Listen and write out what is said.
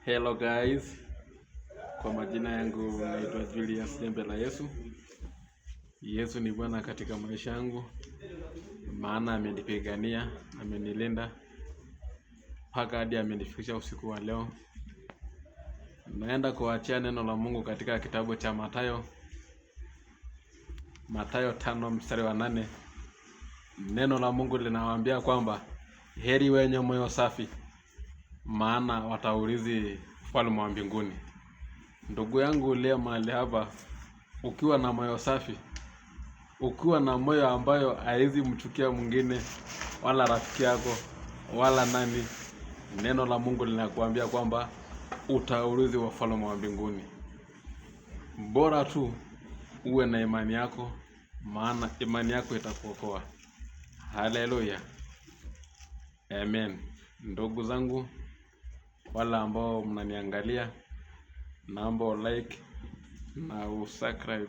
Hello guys, kwa majina yangu naitwa Julius Jembe la Yesu. Yesu ni Bwana katika maisha yangu, maana amenipigania, amenilinda mpaka hadi amenifikisha usiku wa leo. Naenda kuachia neno la Mungu katika kitabu cha Mathayo 5:8. Neno la Mungu linawaambia kwamba heri wenye moyo safi, maana wataurithi ufalme wa mbinguni. Ndugu yangu leo mahali hapa, ukiwa na moyo safi, ukiwa na moyo ambayo haizi mchukia mwingine wala rafiki yako wala nani, neno la Mungu linakuambia kwamba utaurithi ufalme wa mbinguni. Bora tu uwe na imani yako, maana imani yako itakuokoa. Haleluya, amen. Ndugu zangu wala ambao mnaniangalia, naomba like na usubscribe.